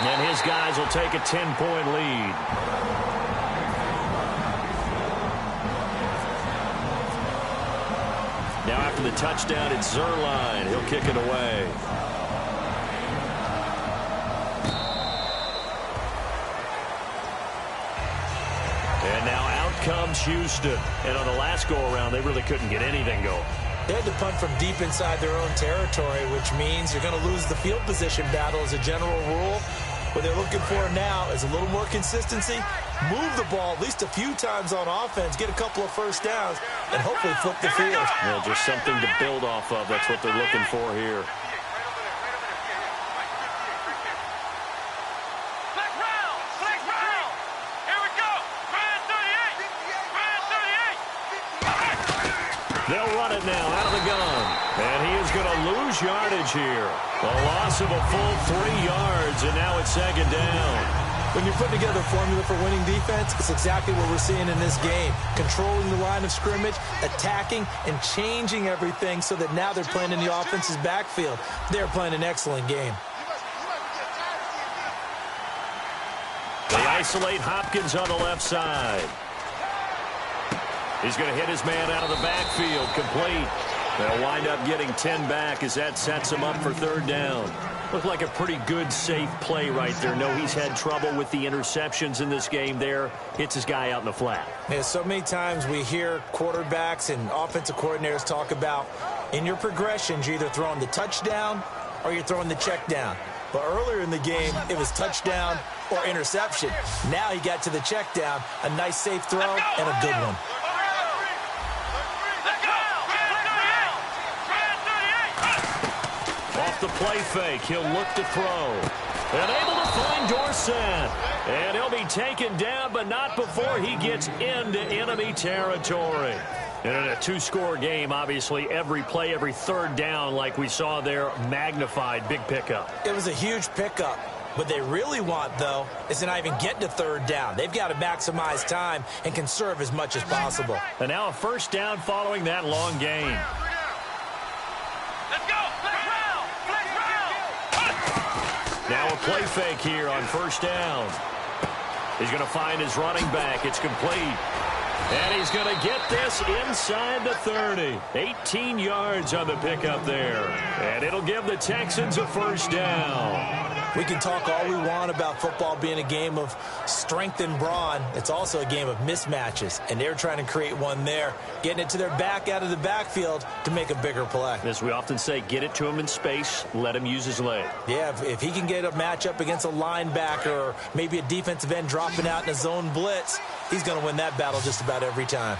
Speaker 2: And his guys will take a 10-point lead. Now after the touchdown, it's Zerline. He'll kick it away. And now out comes Houston. And on the last go-around, they really couldn't get anything going.
Speaker 3: They had to punt from deep inside their own territory, which means you're going to lose the field position battle as a general rule. What they're looking for now is a little more consistency, move the ball at least a few times on offense, get a couple of first downs, and hopefully flip the field.
Speaker 2: Yeah, just something to build off of. That's what they're looking for here. They'll run it now out of the gun. And he is going to lose yardage here. A loss of a full 3 yards, and now it's second down.
Speaker 3: When you're putting together a formula for winning defense, it's exactly what we're seeing in this game. Controlling the line of scrimmage, attacking, and changing everything so that now they're playing in the offense's backfield. They're playing an excellent game.
Speaker 2: They isolate Hopkins on the left side. He's going to hit his man out of the backfield, complete. They'll wind up getting 10 back as that sets him up for third down. Looked like a pretty good, safe play right there. No, he's had trouble with the interceptions in this game there. Hits his guy out in the flat.
Speaker 3: Yeah, so many times we hear quarterbacks and offensive coordinators talk about in your progressions, you're either throwing the touchdown or you're throwing the check down. But earlier in the game, it was touchdown or interception. Now he got to the check down, a nice safe throw and a good one.
Speaker 2: Off the play fake, he'll look to throw. And able to find Dorsett. And he'll be taken down, but not before he gets into enemy territory. And in a 2-score game, obviously, every play, every third down, like we saw there, magnified. Big pickup.
Speaker 3: It was a huge pickup. What they really want, though, is to not even get to third down. They've got to maximize time and conserve as much as possible.
Speaker 2: And now a first down following that long gain. Now a play fake here on first down. He's going to find his running back. It's complete. And he's going to get this inside the 30. 18 yards on the pickup there. And it'll give the Texans a first down.
Speaker 3: We can talk all we want about football being a game of strength and brawn. It's also a game of mismatches, and they're trying to create one there, getting it to their back out of the backfield to make a bigger play.
Speaker 2: As we often say, get it to him in space, let him use his leg.
Speaker 3: Yeah, if he can get a matchup against a linebacker or maybe a defensive end dropping out in a zone blitz, he's going to win that battle just about every time.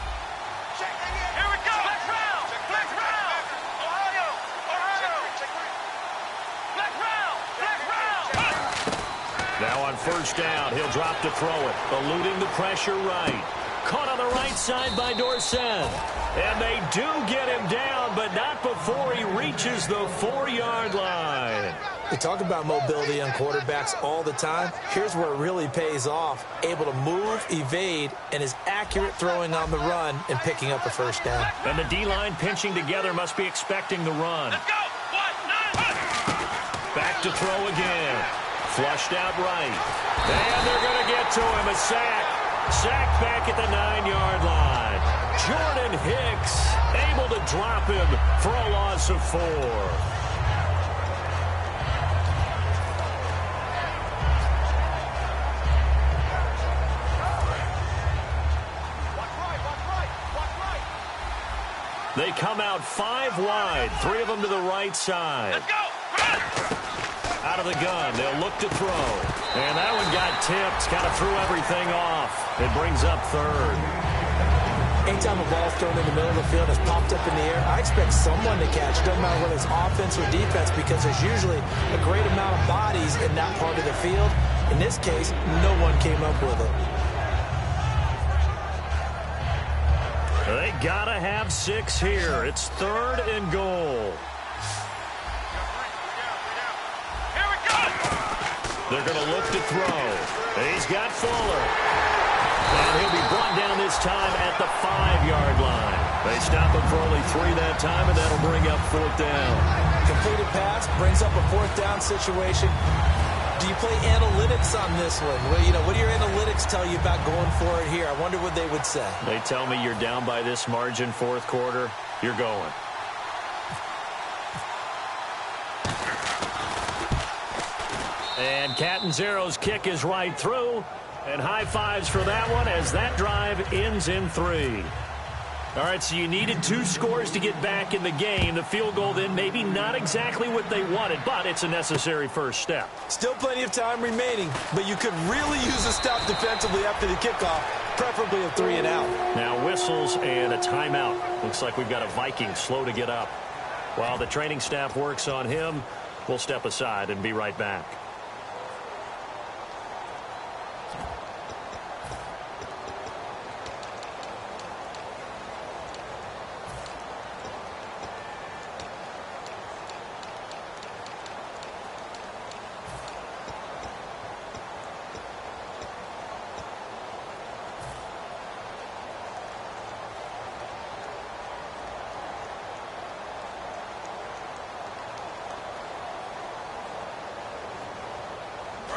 Speaker 2: Now on first down, he'll drop to throw it, eluding the pressure right. Caught on the right side by Dorsett. And they do get him down, but not before he reaches the 4-yard line.
Speaker 3: We talk about mobility on quarterbacks all the time. Here's where it really pays off. Able to move, evade, and is accurate throwing on the run and picking up a first down.
Speaker 2: And the D-line pinching together must be expecting the run.
Speaker 4: Let's go. 1, 9.
Speaker 2: Back to throw again. Flushed out right. And they're going to get to him. A sack. Sack back at the 9-yard line. Jordan Hicks able to drop him for a loss of 4. They come out 5 wide. 3 of them to the right side.
Speaker 4: Let's go.
Speaker 2: Out of the gun, they'll look to throw. And that one got tipped, kind of threw everything off. It brings up third.
Speaker 3: Anytime a ball's thrown in the middle of the field, it's popped up in the air, I expect someone to catch it. Doesn't matter whether it's offense or defense, because there's usually a great amount of bodies in that part of the field. In this case, no one came up with it.
Speaker 2: They gotta have 6 here. It's 3rd and goal. They're going to look to throw. He's got Fuller. And he'll be brought down this time at the 5-yard line. They stop him for only 3 that time, and that'll bring up 4th down.
Speaker 3: Completed pass brings up a 4th down situation. Do you play analytics on this one? Well, what do your analytics tell you about going for it here? I wonder what they would say.
Speaker 2: They tell me you're down by this margin fourth quarter, you're going. And Catanzero's kick is right through. And high fives for that one as that drive ends in 3. All right, so you needed 2 scores to get back in the game. The field goal then maybe not exactly what they wanted, but it's a necessary first step.
Speaker 3: Still plenty of time remaining, but you could really use a stop defensively after the kickoff, preferably a 3 and out.
Speaker 2: Now whistles and a timeout. Looks like we've got a Viking slow to get up. While the training staff works on him, we'll step aside and be right back.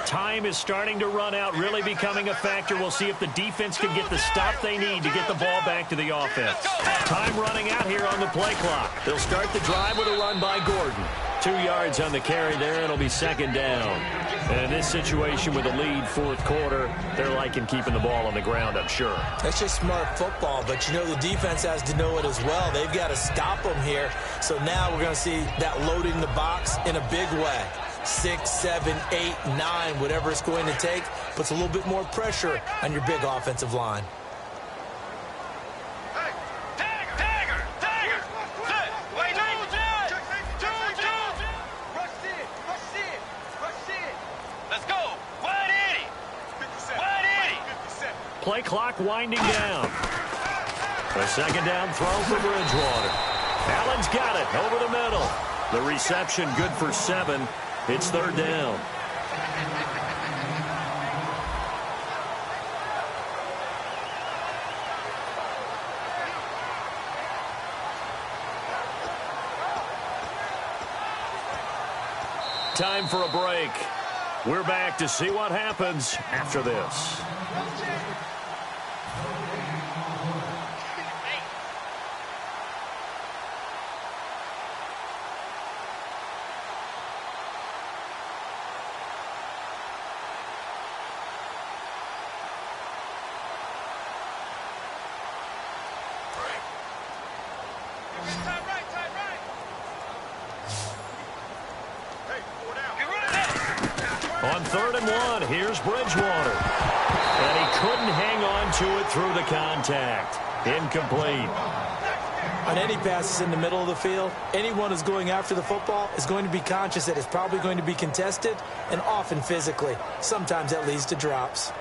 Speaker 2: Time is starting to run out, really becoming a factor. We'll see if the defense can get the stop they need to get the ball back to the offense. Time running out here on the play clock. They'll start the drive with a run by Gordon. 2 yards on the carry there. It'll be second down. And in this situation with a lead fourth quarter, they're liking keeping the ball on the ground, I'm sure.
Speaker 3: That's just smart football, but the defense has to know it as well. They've got to stop them here. So now we're going to see that loading the box in a big way. 6, 7, 8, 9, whatever it's going to take, puts a little bit more pressure on your big offensive line.
Speaker 2: Play clock winding down. A second down throw for Bridgewater. Allen's got it over the middle. The reception good for 7. It's third down. Time for a break. We're back to see what happens after this. On 3rd and 1, here's Bridgewater. And he couldn't hang on to it through the contact. Incomplete.
Speaker 3: On any passes in the middle of the field, anyone who's going after the football is going to be conscious that it's probably going to be contested, and often physically. Sometimes that leads to drops.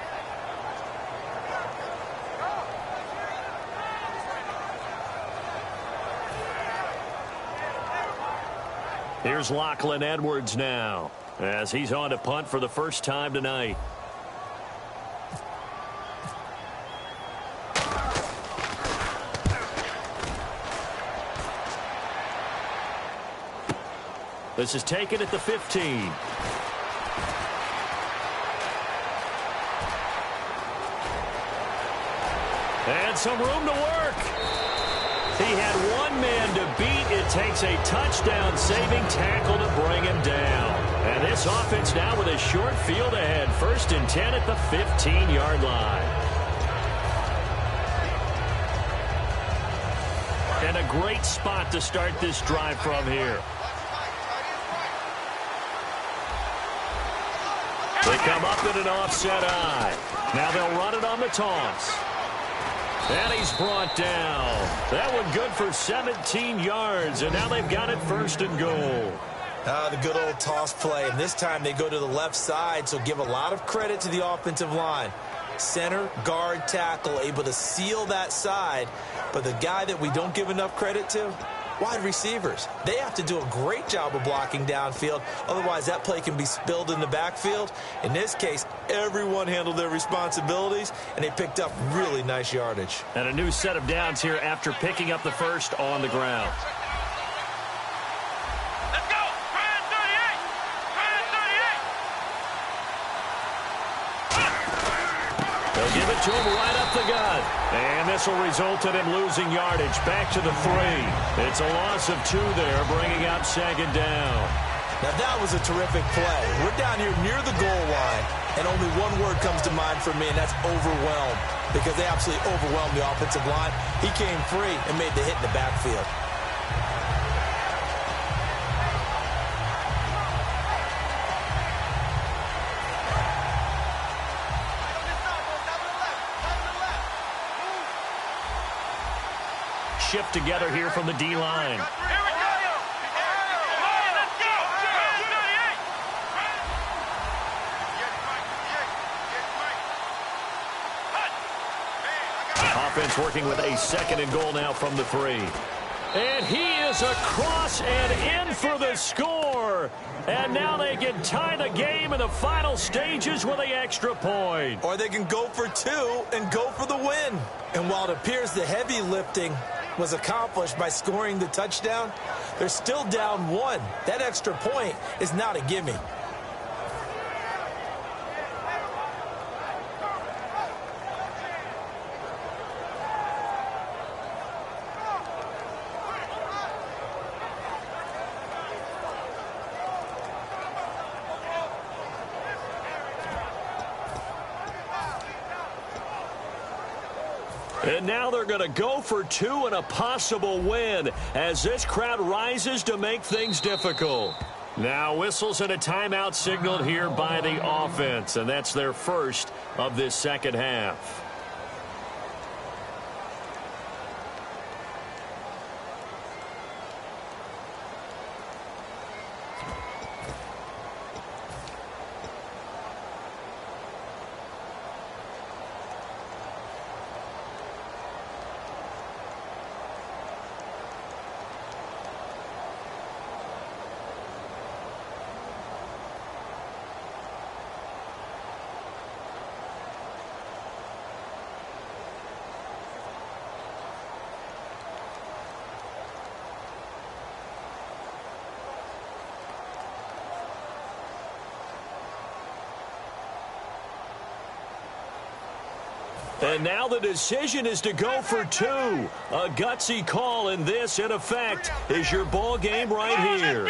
Speaker 2: Here's Lachlan Edwards now, as he's on to punt for the first time tonight. This is taken at the 15. And some room to work. He had one man to beat. It takes a touchdown-saving tackle to bring him down. And this offense now with a short field ahead. 1st and 10 at the 15-yard line. And a great spot to start this drive from here. They come up in an offset eye. Now they'll run it on the toss. And he's brought down. That one good for 17 yards, and now they've got it 1st and goal.
Speaker 3: The good old toss play, and this time they go to the left side, so give a lot of credit to the offensive line. Center, guard, tackle, able to seal that side, but the guy that we don't give enough credit to, wide receivers. They have to do a great job of blocking downfield. Otherwise, that play can be spilled in the backfield. In this case, everyone handled their responsibilities, and they picked up really nice yardage.
Speaker 2: And a new set of downs here after picking up the first on the ground.
Speaker 4: Let's go! Try 38! Try 38!
Speaker 2: They'll give it to him right up the gut. And this will result in him losing yardage. Back to the 3. It's a loss of 2 there, bringing up second down.
Speaker 3: Now that was a terrific play. We're down here near the goal line, and only one word comes to mind for me, and that's overwhelmed, because they absolutely overwhelmed the offensive line. He came free and made the hit in the backfield.
Speaker 2: Shift together here from the D-line. Offense working with a 2nd and goal now from the 3. And he is across and in for the score. And now they can tie the game in the final stages with the extra point.
Speaker 3: Or they can go for 2 and go for the win. And while it appears the heavy lifting was accomplished by scoring the touchdown, they're still down 1. That extra point is not a gimme.
Speaker 2: And now they're going to go for 2 and a possible win as this crowd rises to make things difficult. Now whistles and a timeout signaled here by the offense, and that's their first of this second half. And now the decision is to go for 2. A gutsy call, and this, in effect, is your ball game right here.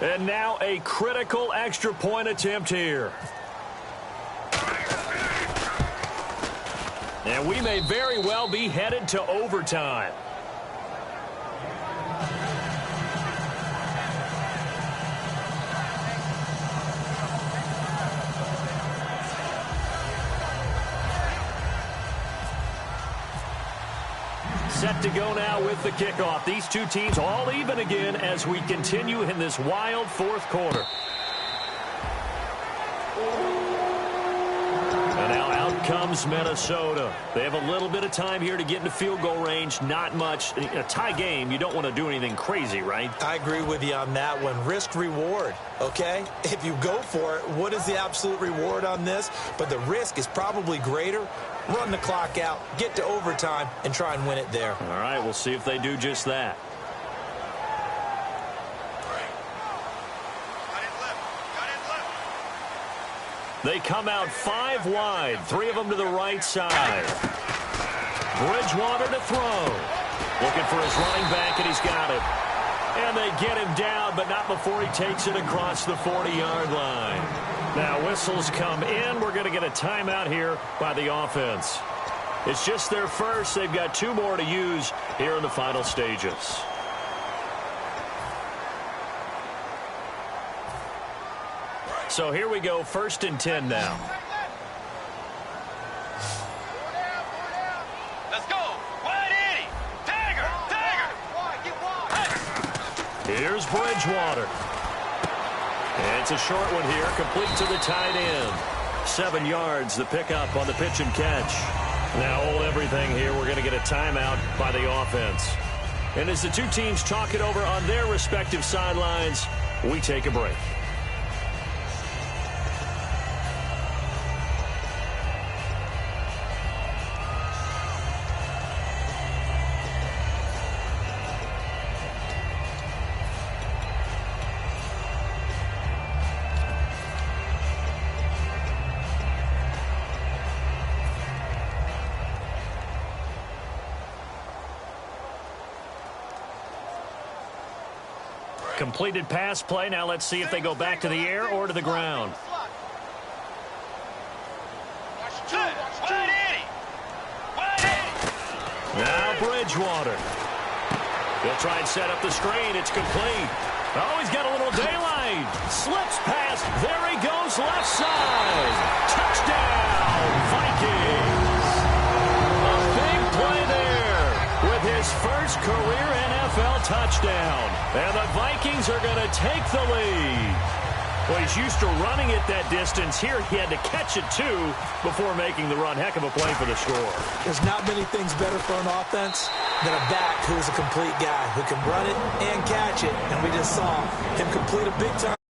Speaker 2: And now a critical extra point attempt here. And we may very well be headed to overtime. Set to go now with the kickoff. These two teams all even again as we continue in this wild fourth quarter. And now out comes Minnesota. They have a little bit of time here to get into field goal range. Not much. In a tie game, you don't want to do anything crazy, right?
Speaker 3: I agree with you on that one. Risk reward, okay? If you go for it, what is the absolute reward on this? But the risk is probably greater. Run the clock out, get to overtime, and try and win it there.
Speaker 2: All right, we'll see if they do just that. They come out 5 wide, 3 of them to the right side. Bridgewater to throw. Looking for his running back, and he's got it. And they get him down, but not before he takes it across the 40-yard line. Now whistles come in. We're going to get a timeout here by the offense. It's just their first. They've got 2 more to use here in the final stages. So here we go, 1st and 10 now.
Speaker 4: Let's go. Wide Eddie. Dagger.
Speaker 2: Here's Bridgewater. And it's a short one here, complete to the tight end. 7 yards, the pickup on the pitch and catch. Now hold everything here. We're going to get a timeout by the offense. And as the two teams talk it over on their respective sidelines, we take a break. completed pass play. Now let's see if they go back to the air or to the ground. Now Bridgewater. He'll try and set up the screen. It's complete. Oh, he's got a little daylight. Slips past. There he goes, left side. Touchdown, Vikings. A big play there with his first career NFL touchdown. And the Vikings are going to take the lead. Well, he's used to running it that distance. Here, he had to catch it, too, before making the run. Heck of a play for the score.
Speaker 3: There's not many things better for an offense than a back who's a complete guy who can run it and catch it. And we just saw him complete a big-time